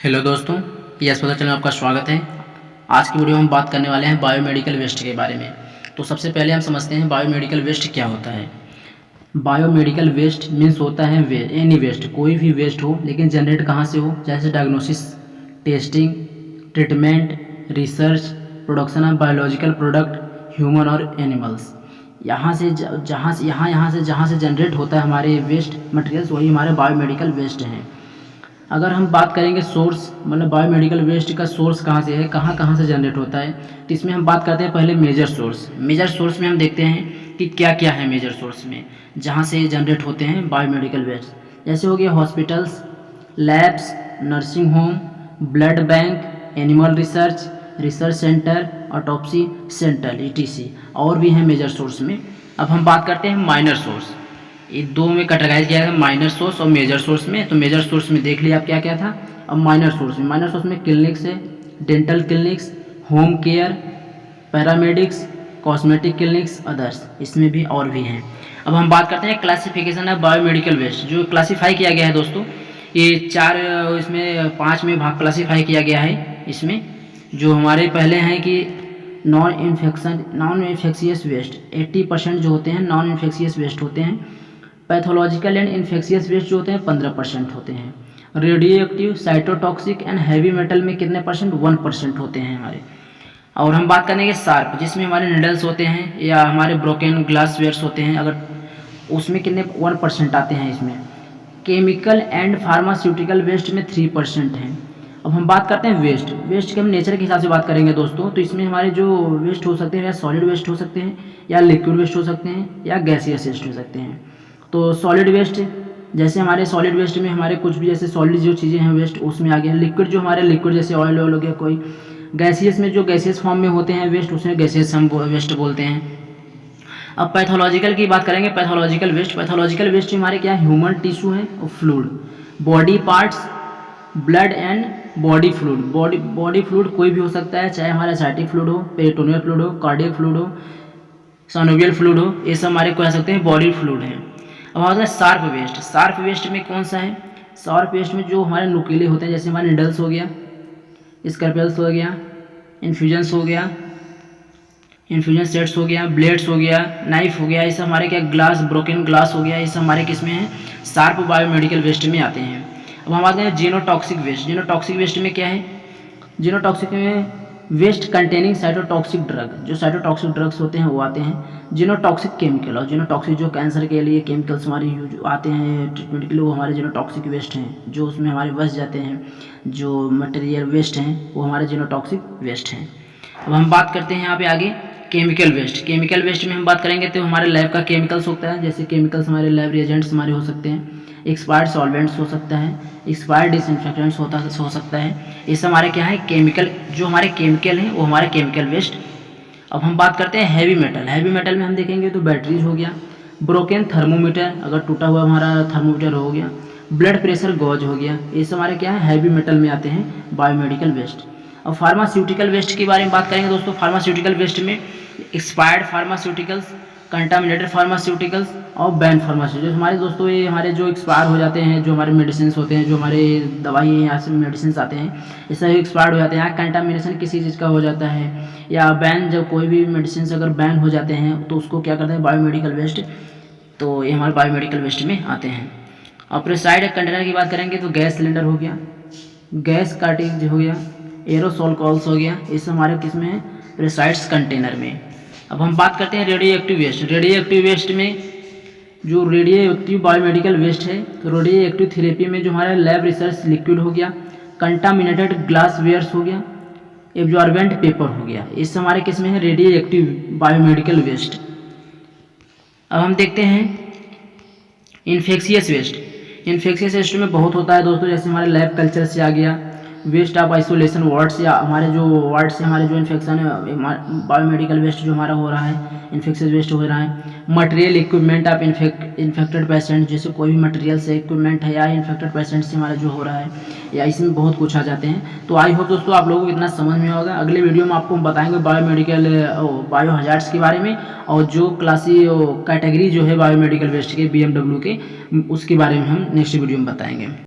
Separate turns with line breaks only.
Hello दोस्तों, yes पता channel में आपका स्वागत है। आज की वीडियो में हम बात करने वाले हैं बायोमेडिकल वेस्ट के बारे में। तो सबसे पहले हम समझते हैं बायोमेडिकल वेस्ट क्या होता है। बायोमेडिकल वेस्ट मीन्स होता है एनी वेस्ट, कोई भी वेस्ट हो लेकिन जनरेट कहाँ से हो, जैसे diagnosis, testing, treatment, research, production of biological product, human और एनिमल्स। यहाँ से जहाँ से जनरेट होता है हमारे वेस्ट मटेरियल्स, वही हमारे बायोमेडिकल वेस्ट हैं। अगर हम बात करेंगे सोर्स, मतलब बायोमेडिकल वेस्ट का सोर्स कहाँ से है, कहाँ से जनरेट होता है, तो इसमें हम बात करते हैं पहले मेजर सोर्स। मेजर सोर्स में हम देखते हैं कि क्या क्या है मेजर सोर्स में जहाँ से जनरेट होते हैं बायोमेडिकल वेस्ट। जैसे हो गया hospitals, labs, nursing home, blood bank, animal research, research centre, autopsy centre, ETC और भी हैं मेजर सोर्स में। अब हम बात करते हैं माइनर सोर्स। ये दो में कैटेगराइज किया है, माइनर सोर्स और मेजर सोर्स में। तो मेजर सोर्स में देख लिया आप क्या क्या था। अब माइनर सोर्स में क्लिनिक्स है, dental clinics, home care, paramedics, cosmetic clinics, others, इसमें भी और भी हैं। अब हम बात करते हैं क्लासिफिकेशन ऑफ बायोमेडिकल वेस्ट। जो क्लासीफाई किया गया है दोस्तों, ये चार, इसमें 5 में भाग क्लासीफाई किया गया है। इसमें जो हमारे पहले हैं कि नॉन इन्फेक्शियस वेस्ट, 80% जो होते हैं नॉन इन्फेक्शियस वेस्ट होते हैं। पैथोलॉजिकल एंड इन्फेक्शियस वेस्ट जो होते हैं 15% होते हैं। Radio active, cytotoxic and heavy metal में कितने परसेंट, 1% होते हैं हमारे। और हम बात करेंगे शार्प, जिसमें हमारे निडल्स होते हैं या हमारे ब्रोकन ग्लास वेयर्स होते हैं, अगर उसमें कितने 1% आते हैं इसमें। केमिकल एंड फार्मास्यूटिकल वेस्ट में 3% हैं। अब हम बात करते हैं वेस्ट के हम नेचर के हिसाब से बात करेंगे दोस्तों। तो इसमें हमारे जो वेस्ट हो सकते हैं या सॉलिड वेस्ट हो सकते हैं, या लिक्विड वेस्ट हो सकते हैं, या गैसियस वेस्ट हो सकते हैं। तो सॉलिड वेस्ट, जैसे हमारे सॉलिड वेस्ट में हमारे कुछ भी जैसे सॉलिड जो चीज़ें हैं वेस्ट उसमें आ गया। लिक्विड जो हमारे लिक्विड जैसे ऑयल हो गया कोई। गैसियस में जो गैसियस फॉर्म में होते हैं वेस्ट, उसमें गैसियस हम वेस्ट बोलते हैं। अब पैथोलॉजिकल की बात करेंगे। पैथोलॉजिकल वेस्ट हमारे क्या, ह्यूमन टिश्यू है और fluid, body parts, blood and body fluid. Body fluid कोई भी हो सकता है, चाहे हमारा साइटिक फ्लूड हो, पेरिटोनियल फ्लूड हो, कार्डियक फ्लूड हो, साइनोवियल फ्लूड हो, ये सब हमारे कह सकते हैं बॉडी फ्लूड है। अब आता है शार्प वेस्ट में कौन सा है, शार्प वेस्ट में जो हमारे नुकीले होते हैं, जैसे हमारे निडल्स हो गया, स्कैल्पेल्स हो गया, इन्फ्यूजन्स हो गया, इन्फ्यूजन सेट्स हो गया, ब्लेड्स हो गया, नाइफ हो गया, ये सब हमारे क्या, ग्लास, ब्रोकन ग्लास हो गया, ये सब हमारे किस में है, शार्प बायोमेडिकल वेस्ट में आते हैं। अब हम आते हैं जीनोटॉक्सिक वेस्ट में क्या है, जीनोटॉक्सिक में वेस्ट कंटेनिंग साइटोटॉक्सिक ड्रग, जो साइटोटॉक्सिक ड्रग्स होते हैं वो आते हैं। जीनोटॉक्सिक केमिकल, और जीनोटॉक्सिक जो कैंसर के लिए केमिकल्स हमारे यूज आते हैं ट्रीटमेंट के लिए, वो हमारे जीनोटॉक्सिक वेस्ट हैं, जो उसमें हमारे बस जाते हैं। जो मटेरियल वेस्ट हैं वो हमारे जीनोटॉक्सिक वेस्ट हैं। अब हम बात करते हैं यहाँ पे आगे केमिकल वेस्ट में हम बात करेंगे तो हमारे लैब का केमिकल्स होता है, जैसे केमिकल्स हमारे लैब रिएजेंट्स हमारे हो सकते हैं, एक्सपायर्ड सॉल्वेंट्स हो सकता है, एक्सपायर्ड डिसइंफेक्टेंट्स हो सकता है। ये सब हमारे क्या है, केमिकल, जो हमारे केमिकल हैं वो हमारे केमिकल वेस्ट। अब हम बात करते हैं हैवी मेटल में हम देखेंगे तो बैटरीज हो गया, ब्रोकन थर्मोमीटर, अगर टूटा हुआ हमारा थर्मोमीटर हो गया, ब्लड प्रेशर गॉज हो गया, ये सब हमारे क्या है, हैवी मेटल में आते हैं बायोमेडिकल वेस्ट। अब फार्मास्यूटिकल वेस्ट के बारे में बात करेंगे दोस्तों। फार्मास्यूटिकल वेस्ट में एक्सपायर्ड फार्मास्यूटिकल्स, कंटामिनेटेड फार्मास्यूटिकल्स और बैन फार्मास्यूटिकल्स। हमारे दोस्तों ये हमारे जो एक्सपायर हो जाते हैं, जो हमारे मेडिसिन होते हैं, जो हमारे दवाई यहाँ से मेडिसिन आते हैं, ये सभी एक्सपायर्ड हो जाते हैं। यहाँ कंटामिनेशन किसी चीज़ का हो जाता है, या बैन, जब कोई भी मेडिसिन अगर बैन हो जाते हैं तो उसको क्या करते हैं, बायोमेडिकल वेस्ट, तो ये हमारे बायोमेडिकल वेस्ट में आते हैं। और प्रेसाइड कंटेनर की बात करेंगे तो गैस सिलेंडर हो गया, गैस कार्टेज हो गया, एरोसोल कॉल्स हो गया, ये सब हमारे किस में है, प्रेसाइड्स कंटेनर में। अब हम बात करते हैं रेडियो एक्टिव वेस्ट में, जो रेडियो एक्टिव बायोमेडिकल वेस्ट है, तो रेडियो एक्टिव थेरेपी में जो हमारा लैब रिसर्च लिक्विड हो गया, कंटामिनेटेड ग्लास वेयर्स हो गया, एब्जॉर्बेंट पेपर हो गया, इस हमारे किस में है, रेडियो एक्टिव बायोमेडिकल वेस्ट। अब हम देखते हैं इन्फेक्शियस वेस्ट में बहुत होता है दोस्तों, जैसे हमारे लैब कल्चर से आ गया, वेस्ट ऑफ आइसोलेशन वार्ड्स, या हमारे जो वार्ड से हमारे जो इन्फेक्शन है, बायोमेडिकल वेस्ट जो हमारा हो रहा है, इन्फेक्शियस वेस्ट हो रहा है। Material equipment of infected patient, जैसे कोई भी मटेरियल से इक्विपमेंट है या इन्फेक्टेड पेशेंट से हमारा जो हो रहा है, या इसमें बहुत कुछ आ जाते हैं। तो आई होप दोस्तों आप लोगों को इतना समझ में होगा। अगले वीडियो में आपको हम बताएंगे बायो हजार्ड्स के बारे में, और जो कैटेगरी जो है बायोमेडिकल वेस्ट के BMW के, उसके बारे में हम नेक्स्ट वीडियो में बताएंगे।